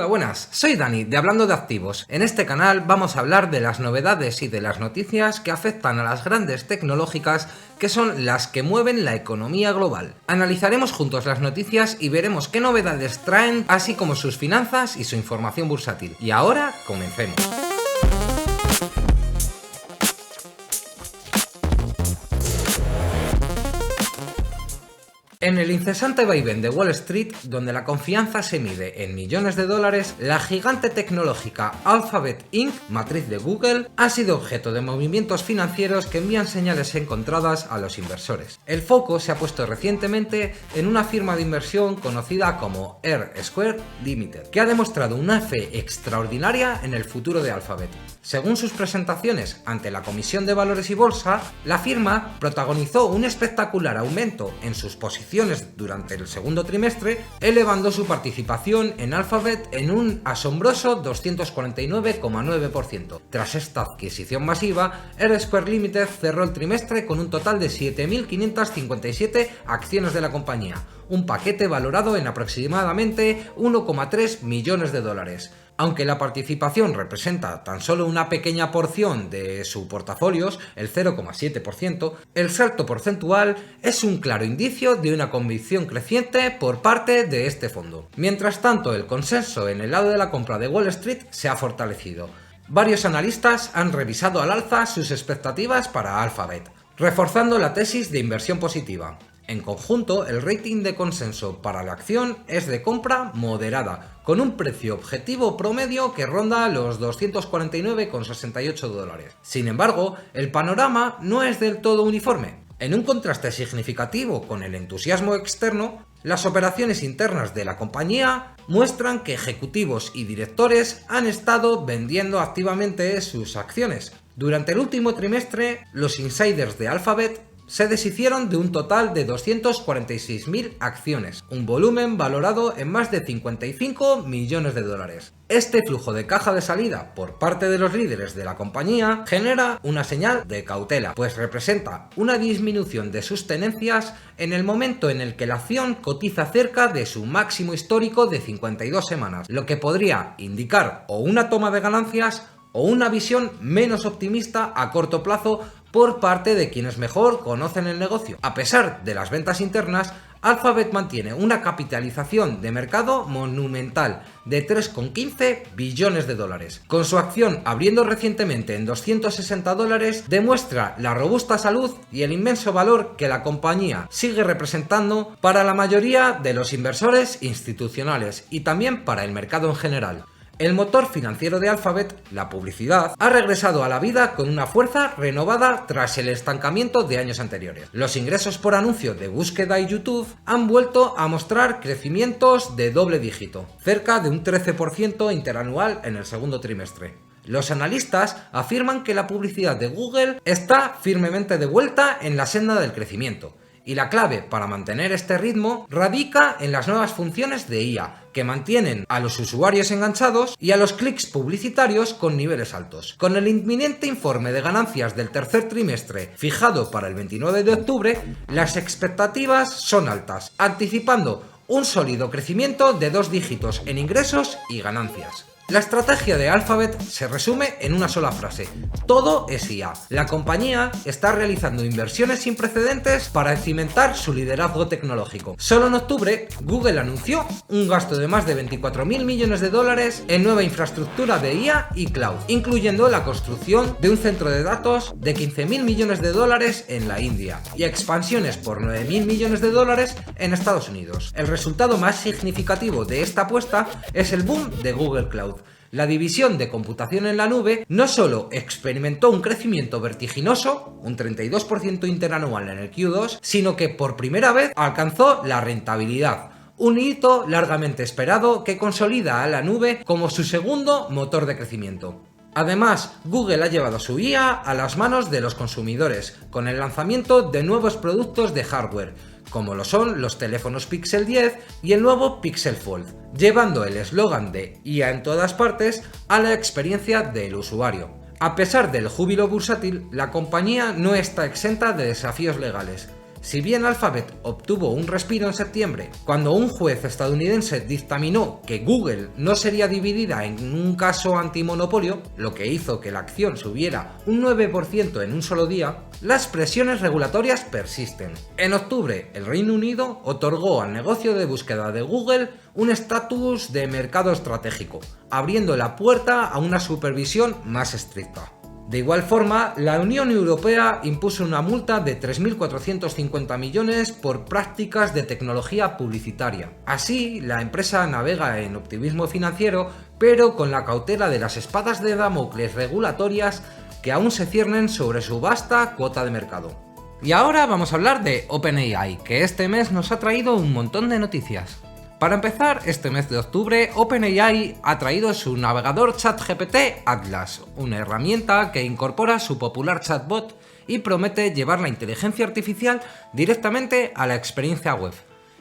Hola, buenas, soy Dani de Hablando de Activos. En este canal vamos a hablar de las novedades y de las noticias que afectan a las grandes tecnológicas que son las que mueven la economía global. Analizaremos juntos las noticias y veremos qué novedades traen, así como sus finanzas y su información bursátil. Y ahora, comencemos. En el incesante vaivén de Wall Street, donde la confianza se mide en millones de dólares, la gigante tecnológica Alphabet Inc., matriz de Google, ha sido objeto de movimientos financieros que envían señales encontradas a los inversores. El foco se ha puesto recientemente en una firma de inversión conocida como R-Squared Limited, que ha demostrado una fe extraordinaria en el futuro de Alphabet. Según sus presentaciones ante la Comisión de Valores y Bolsa, la firma protagonizó un espectacular aumento en sus posiciones durante el segundo trimestre, elevando su participación en Alphabet en un asombroso 249,9%. Tras esta adquisición masiva, R-Squared Limited cerró el trimestre con un total de 7.557 acciones de la compañía, un paquete valorado en aproximadamente 1,3 millones de dólares. Aunque la participación representa tan solo una pequeña porción de su portafolios, el 0,7%, el salto porcentual es un claro indicio de una convicción creciente por parte de este fondo. Mientras tanto, el consenso en el lado de la compra de Wall Street se ha fortalecido. Varios analistas han revisado al alza sus expectativas para Alphabet, reforzando la tesis de inversión positiva. En conjunto, el rating de consenso para la acción es de compra moderada, con un precio objetivo promedio que ronda los 249,68 dólares. Sin embargo, el panorama no es del todo uniforme. En un contraste significativo con el entusiasmo externo, las operaciones internas de la compañía muestran que ejecutivos y directores han estado vendiendo activamente sus acciones. Durante el último trimestre, los insiders de Alphabet se deshicieron de un total de 246.000 acciones, un volumen valorado en más de 55 millones de dólares. Este flujo de caja de salida por parte de los líderes de la compañía genera una señal de cautela, pues representa una disminución de sus tenencias en el momento en el que la acción cotiza cerca de su máximo histórico de 52 semanas, lo que podría indicar o una toma de ganancias o una visión menos optimista a corto plazo por parte de quienes mejor conocen el negocio. A pesar de las ventas internas, Alphabet mantiene una capitalización de mercado monumental de 3,15 billones de dólares. Con su acción abriendo recientemente en 260 dólares, demuestra la robusta salud y el inmenso valor que la compañía sigue representando para la mayoría de los inversores institucionales y también para el mercado en general. El motor financiero de Alphabet, la publicidad, ha regresado a la vida con una fuerza renovada tras el estancamiento de años anteriores. Los ingresos por anuncio de búsqueda y YouTube han vuelto a mostrar crecimientos de doble dígito, cerca de un 13% interanual en el segundo trimestre. Los analistas afirman que la publicidad de Google está firmemente de vuelta en la senda del crecimiento. Y la clave para mantener este ritmo radica en las nuevas funciones de IA, que mantienen a los usuarios enganchados y a los clics publicitarios con niveles altos. Con el inminente informe de ganancias del tercer trimestre fijado para el 29 de octubre, las expectativas son altas, anticipando un sólido crecimiento de 2 dígitos en ingresos y ganancias. La estrategia de Alphabet se resume en una sola frase: todo es IA. La compañía está realizando inversiones sin precedentes para cimentar su liderazgo tecnológico. Solo en octubre, Google anunció un gasto de más de 24.000 millones de dólares en nueva infraestructura de IA y cloud, incluyendo la construcción de un centro de datos de 15.000 millones de dólares en la India y expansiones por 9.000 millones de dólares en Estados Unidos. El resultado más significativo de esta apuesta es el boom de Google Cloud. La división de computación en la nube no solo experimentó un crecimiento vertiginoso, un 32% interanual en el Q2, sino que por primera vez alcanzó la rentabilidad, un hito largamente esperado que consolida a la nube como su segundo motor de crecimiento. Además, Google ha llevado su IA a las manos de los consumidores con el lanzamiento de nuevos productos de hardware, como lo son los teléfonos Pixel 10 y el nuevo Pixel Fold, llevando el eslogan de IA en todas partes a la experiencia del usuario. A pesar del júbilo bursátil, la compañía no está exenta de desafíos legales. Si bien Alphabet obtuvo un respiro en septiembre, cuando un juez estadounidense dictaminó que Google no sería dividida en un caso antimonopolio, lo que hizo que la acción subiera un 9% en un solo día, las presiones regulatorias persisten. En octubre, el Reino Unido otorgó al negocio de búsqueda de Google un estatus de mercado estratégico, abriendo la puerta a una supervisión más estricta. De igual forma, la Unión Europea impuso una multa de 3.450 millones por prácticas de tecnología publicitaria. Así, la empresa navega en optimismo financiero, pero con la cautela de las espadas de Damocles regulatorias que aún se ciernen sobre su vasta cuota de mercado. Y ahora vamos a hablar de OpenAI, que este mes nos ha traído un montón de noticias. Para empezar, este mes de octubre, OpenAI ha traído su navegador ChatGPT Atlas, una herramienta que incorpora su popular chatbot y promete llevar la inteligencia artificial directamente a la experiencia web.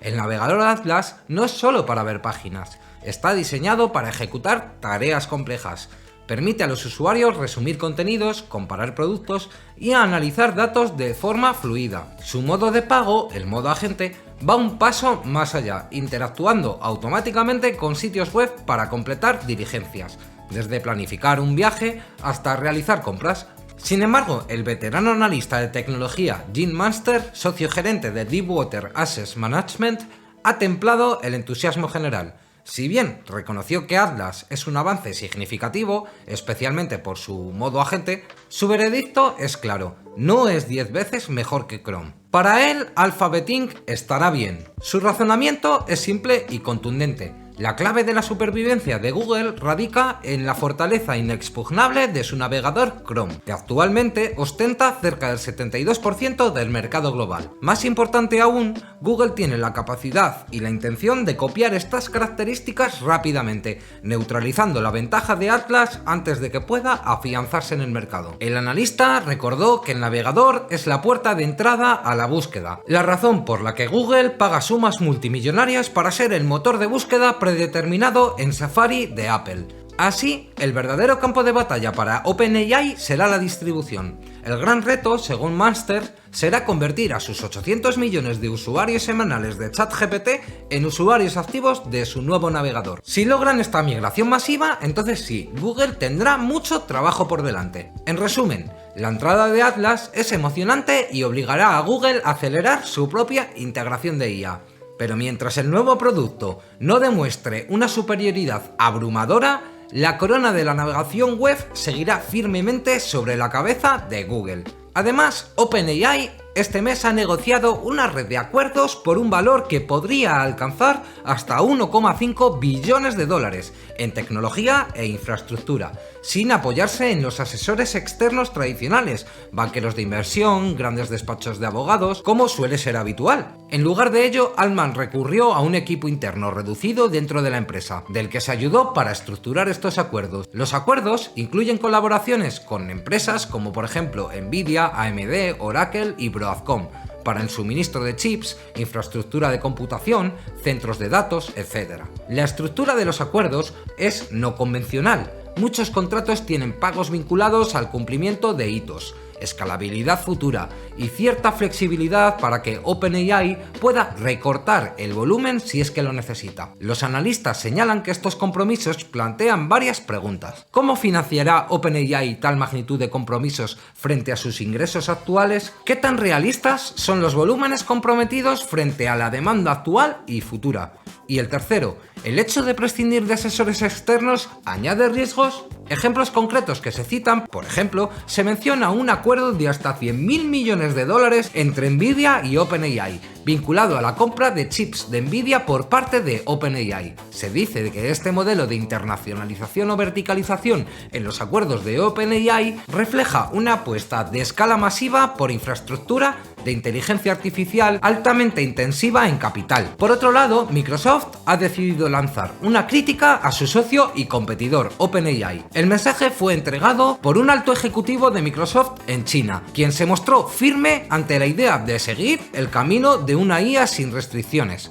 El navegador Atlas no es solo para ver páginas, está diseñado para ejecutar tareas complejas. Permite a los usuarios resumir contenidos, comparar productos y analizar datos de forma fluida. Su modo de pago, el modo agente, va un paso más allá, interactuando automáticamente con sitios web para completar diligencias, desde planificar un viaje hasta realizar compras. Sin embargo, el veterano analista de tecnología Jim Munster, socio gerente de Deepwater Asset Management, ha templado el entusiasmo general. Si bien reconoció que Atlas es un avance significativo, especialmente por su modo agente, su veredicto es claro, no es 10 veces mejor que Chrome. Para él, Alphabet Inc. estará bien. Su razonamiento es simple y contundente. La clave de la supervivencia de Google radica en la fortaleza inexpugnable de su navegador Chrome, que actualmente ostenta cerca del 72% del mercado global. Más importante aún, Google tiene la capacidad y la intención de copiar estas características rápidamente, neutralizando la ventaja de Atlas antes de que pueda afianzarse en el mercado. El analista recordó que el navegador es la puerta de entrada a la búsqueda, la razón por la que Google paga sumas multimillonarias para ser el motor de búsqueda predeterminado en Safari de Apple. Así, el verdadero campo de batalla para OpenAI será la distribución. El gran reto, según Munster, será convertir a sus 800 millones de usuarios semanales de ChatGPT en usuarios activos de su nuevo navegador. Si logran esta migración masiva, entonces sí, Google tendrá mucho trabajo por delante. En resumen, la entrada de Atlas es emocionante y obligará a Google a acelerar su propia integración de IA. Pero mientras el nuevo producto no demuestre una superioridad abrumadora, la corona de la navegación web seguirá firmemente sobre la cabeza de Google. Además, OpenAI este mes ha negociado una red de acuerdos por un valor que podría alcanzar hasta 1,5 billones de dólares en tecnología e infraestructura, sin apoyarse en los asesores externos tradicionales, banqueros de inversión, grandes despachos de abogados, como suele ser habitual. En lugar de ello, Altman recurrió a un equipo interno reducido dentro de la empresa, del que se ayudó para estructurar estos acuerdos. Los acuerdos incluyen colaboraciones con empresas como por ejemplo Nvidia, AMD, Oracle y Broadcom, para el suministro de chips, infraestructura de computación, centros de datos, etc. La estructura de los acuerdos es no convencional. Muchos contratos tienen pagos vinculados al cumplimiento de hitos, escalabilidad futura y cierta flexibilidad para que OpenAI pueda recortar el volumen si es que lo necesita. Los analistas señalan que estos compromisos plantean varias preguntas. ¿Cómo financiará OpenAI tal magnitud de compromisos frente a sus ingresos actuales? ¿Qué tan realistas son los volúmenes comprometidos frente a la demanda actual y futura? Y el tercero, ¿el hecho de prescindir de asesores externos añade riesgos? Ejemplos concretos que se citan, por ejemplo, se menciona un acuerdo de hasta 100.000 millones de dólares entre Nvidia y OpenAI, vinculado a la compra de chips de Nvidia por parte de OpenAI. Se dice que este modelo de internacionalización o verticalización en los acuerdos de OpenAI refleja una apuesta de escala masiva por infraestructura de inteligencia artificial altamente intensiva en capital. Por otro lado, Microsoft ha decidido lanzar una crítica a su socio y competidor OpenAI. El mensaje fue entregado por un alto ejecutivo de Microsoft en China, quien se mostró firme ante la idea de seguir el camino de una IA sin restricciones.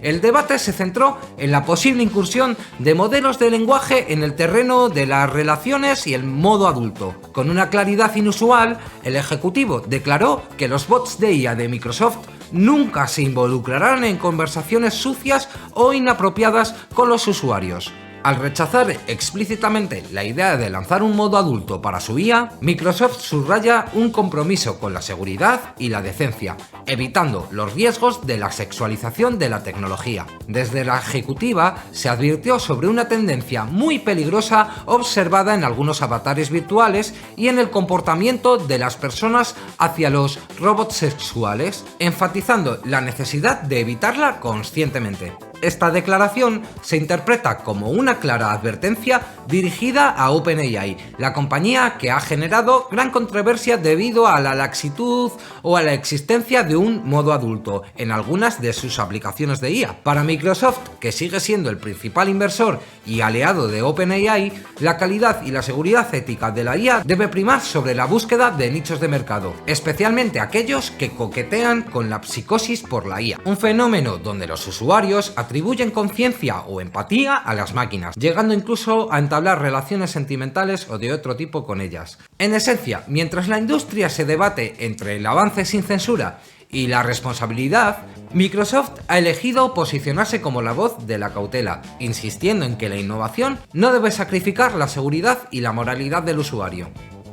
El debate se centró en la posible incursión de modelos de lenguaje en el terreno de las relaciones y el modo adulto. Con una claridad inusual, el ejecutivo declaró que los bots de IA de Microsoft nunca se involucrarán en conversaciones sucias o inapropiadas con los usuarios. Al rechazar explícitamente la idea de lanzar un modo adulto para su IA, Microsoft subraya un compromiso con la seguridad y la decencia, evitando los riesgos de la sexualización de la tecnología. Desde la ejecutiva se advirtió sobre una tendencia muy peligrosa observada en algunos avatares virtuales y en el comportamiento de las personas hacia los robots sexuales, enfatizando la necesidad de evitarla conscientemente. Esta declaración se interpreta como una clara advertencia dirigida a OpenAI, la compañía que ha generado gran controversia debido a la laxitud o a la existencia de un modo adulto en algunas de sus aplicaciones de IA. Para Microsoft, que sigue siendo el principal inversor y aliado de OpenAI, la calidad y la seguridad ética de la IA debe primar sobre la búsqueda de nichos de mercado, especialmente aquellos que coquetean con la psicosis por la IA, un fenómeno donde los usuarios atribuyen conciencia o empatía a las máquinas, llegando incluso a entablar relaciones sentimentales o de otro tipo con ellas. En esencia, mientras la industria se debate entre el avance sin censura y la responsabilidad, Microsoft ha elegido posicionarse como la voz de la cautela, insistiendo en que la innovación no debe sacrificar la seguridad y la moralidad del usuario.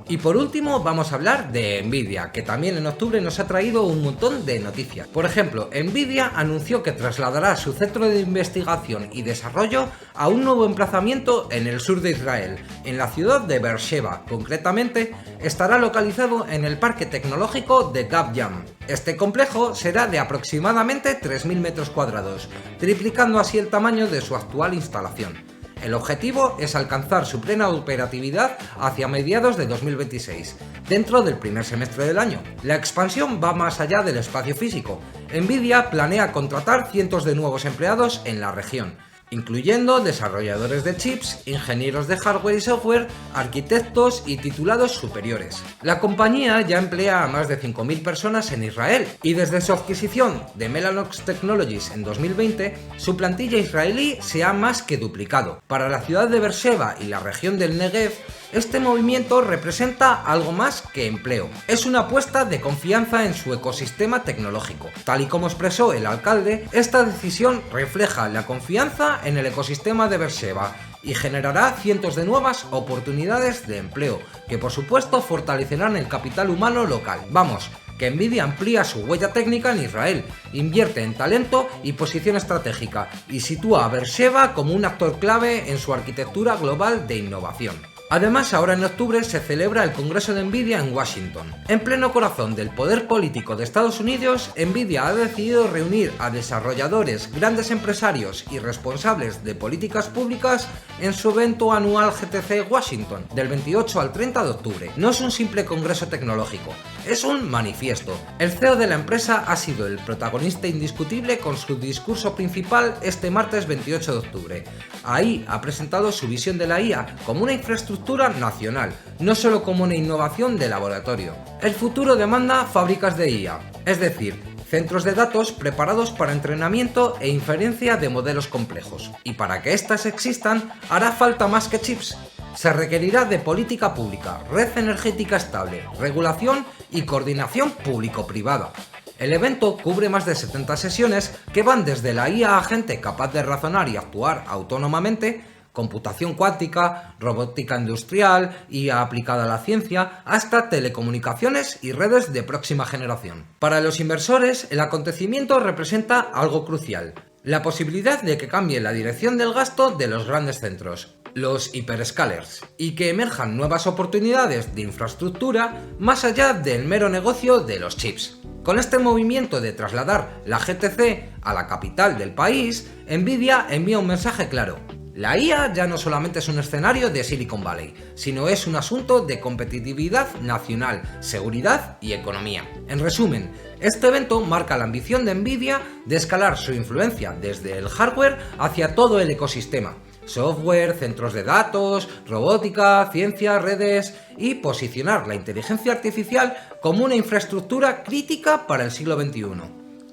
Y por último vamos a hablar de Nvidia, que también en octubre nos ha traído un montón de noticias. Por ejemplo, Nvidia anunció que trasladará su centro de investigación y desarrollo a un nuevo emplazamiento en el sur de Israel, en la ciudad de Beersheba. Concretamente, estará localizado en el parque tecnológico de Gab Yam. Este complejo será de aproximadamente 3.000 metros cuadrados, triplicando así el tamaño de su actual instalación. El objetivo es alcanzar su plena operatividad hacia mediados de 2026, dentro del primer semestre del año. La expansión va más allá del espacio físico. Nvidia planea contratar cientos de nuevos empleados en la región, incluyendo desarrolladores de chips, ingenieros de hardware y software, arquitectos y titulados superiores. La compañía ya emplea a más de 5.000 personas en Israel y desde su adquisición de Mellanox Technologies en 2020, su plantilla israelí se ha más que duplicado. Para la ciudad de Beersheba y la región del Negev, este movimiento representa algo más que empleo. Es una apuesta de confianza en su ecosistema tecnológico. Tal y como expresó el alcalde, esta decisión refleja la confianza en el ecosistema de Beersheba y generará cientos de nuevas oportunidades de empleo, que por supuesto fortalecerán el capital humano local. Vamos, que Nvidia amplía su huella técnica en Israel, invierte en talento y posición estratégica, y sitúa a Beersheba como un actor clave en su arquitectura global de innovación. Además, ahora en octubre se celebra el Congreso de Nvidia en Washington. En pleno corazón del poder político de Estados Unidos, Nvidia ha decidido reunir a desarrolladores, grandes empresarios y responsables de políticas públicas en su evento anual GTC Washington, del 28 al 30 de octubre. No es un simple congreso tecnológico, es un manifiesto. El CEO de la empresa ha sido el protagonista indiscutible con su discurso principal este martes 28 de octubre. Ahí ha presentado su visión de la IA como una infraestructura nacional, no solo como una innovación de laboratorio. El futuro demanda fábricas de IA, es decir, centros de datos preparados para entrenamiento e inferencia de modelos complejos. Y para que éstas existan, hará falta más que chips. Se requerirá de política pública, red energética estable, regulación y coordinación público-privada. El evento cubre más de 70 sesiones que van desde la IA agente capaz de razonar y actuar autónomamente, computación cuántica, robótica industrial, IA aplicada a la ciencia, hasta telecomunicaciones y redes de próxima generación. Para los inversores, el acontecimiento representa algo crucial: la posibilidad de que cambie la dirección del gasto de los grandes centros, los hyperscalers, y que emerjan nuevas oportunidades de infraestructura más allá del mero negocio de los chips. Con este movimiento de trasladar la GTC a la capital del país, Nvidia envía un mensaje claro: la IA ya no solamente es un escenario de Silicon Valley, sino es un asunto de competitividad nacional, seguridad y economía. En resumen, este evento marca la ambición de Nvidia de escalar su influencia desde el hardware hacia todo el ecosistema: software, centros de datos, robótica, ciencia, redes, y posicionar la inteligencia artificial como una infraestructura crítica para el siglo XXI.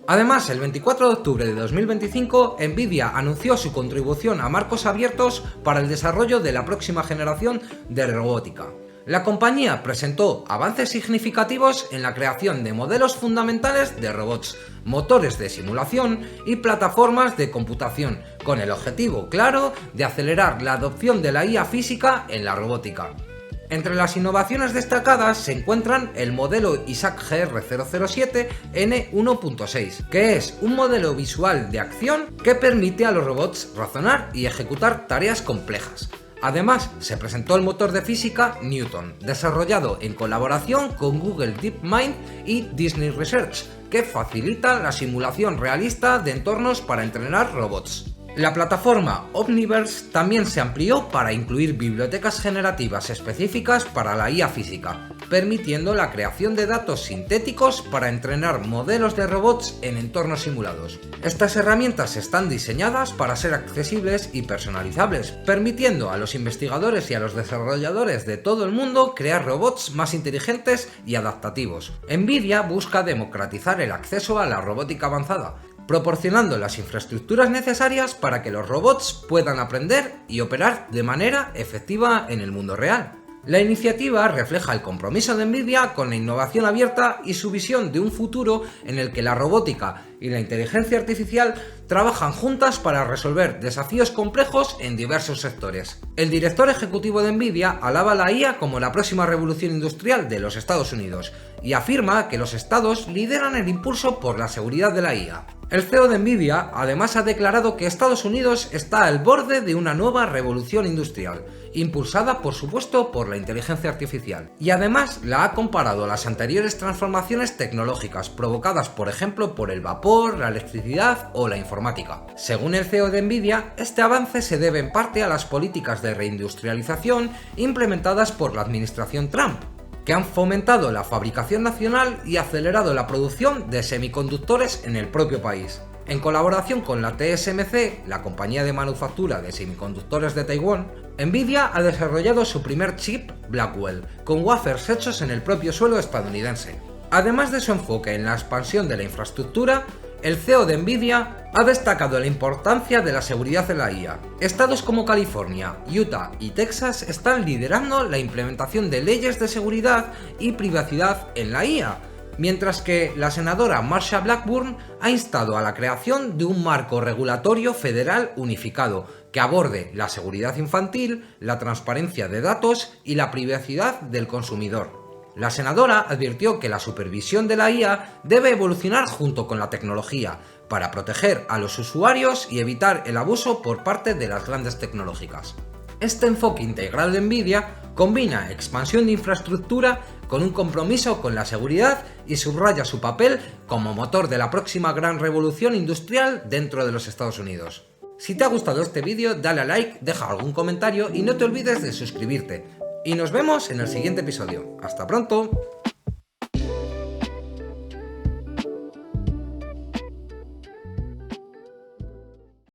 Además, el 24 de octubre de 2025, Nvidia anunció su contribución a marcos abiertos para el desarrollo de la próxima generación de robótica. La compañía presentó avances significativos en la creación de modelos fundamentales de robots, motores de simulación y plataformas de computación, con el objetivo claro de acelerar la adopción de la IA física en la robótica. Entre las innovaciones destacadas se encuentran el modelo Isaac GR007 N1.6, que es un modelo visual de acción que permite a los robots razonar y ejecutar tareas complejas. Además, se presentó el motor de física Newton, desarrollado en colaboración con Google DeepMind y Disney Research, que facilita la simulación realista de entornos para entrenar robots. La plataforma Omniverse también se amplió para incluir bibliotecas generativas específicas para la IA física, permitiendo la creación de datos sintéticos para entrenar modelos de robots en entornos simulados. Estas herramientas están diseñadas para ser accesibles y personalizables, permitiendo a los investigadores y a los desarrolladores de todo el mundo crear robots más inteligentes y adaptativos. Nvidia busca democratizar el acceso a la robótica avanzada, proporcionando las infraestructuras necesarias para que los robots puedan aprender y operar de manera efectiva en el mundo real. La iniciativa refleja el compromiso de Nvidia con la innovación abierta y su visión de un futuro en el que la robótica y la inteligencia artificial trabajan juntas para resolver desafíos complejos en diversos sectores. El director ejecutivo de Nvidia alaba la IA como la próxima revolución industrial de los Estados Unidos y afirma que los estados lideran el impulso por la seguridad de la IA. El CEO de Nvidia además ha declarado que Estados Unidos está al borde de una nueva revolución industrial, impulsada por supuesto por la inteligencia artificial, y además la ha comparado a las anteriores transformaciones tecnológicas provocadas por ejemplo por el vapor, la electricidad o la informática. Según el CEO de Nvidia, este avance se debe en parte a las políticas de reindustrialización implementadas por la administración Trump, que han fomentado la fabricación nacional y acelerado la producción de semiconductores en el propio país. En colaboración con la TSMC, la compañía de manufactura de semiconductores de Taiwán, Nvidia ha desarrollado su primer chip Blackwell, con wafers hechos en el propio suelo estadounidense. Además de su enfoque en la expansión de la infraestructura, el CEO de Nvidia ha destacado la importancia de la seguridad en la IA. Estados como California, Utah y Texas están liderando la implementación de leyes de seguridad y privacidad en la IA, mientras que la senadora Marsha Blackburn ha instado a la creación de un marco regulatorio federal unificado que aborde la seguridad infantil, la transparencia de datos y la privacidad del consumidor. La senadora advirtió que la supervisión de la IA debe evolucionar junto con la tecnología para proteger a los usuarios y evitar el abuso por parte de las grandes tecnológicas. Este enfoque integral de Nvidia combina expansión de infraestructura con un compromiso con la seguridad y subraya su papel como motor de la próxima gran revolución industrial dentro de los Estados Unidos. Si te ha gustado este vídeo, dale a like, deja algún comentario y no te olvides de suscribirte. Y nos vemos en el siguiente episodio. ¡Hasta pronto!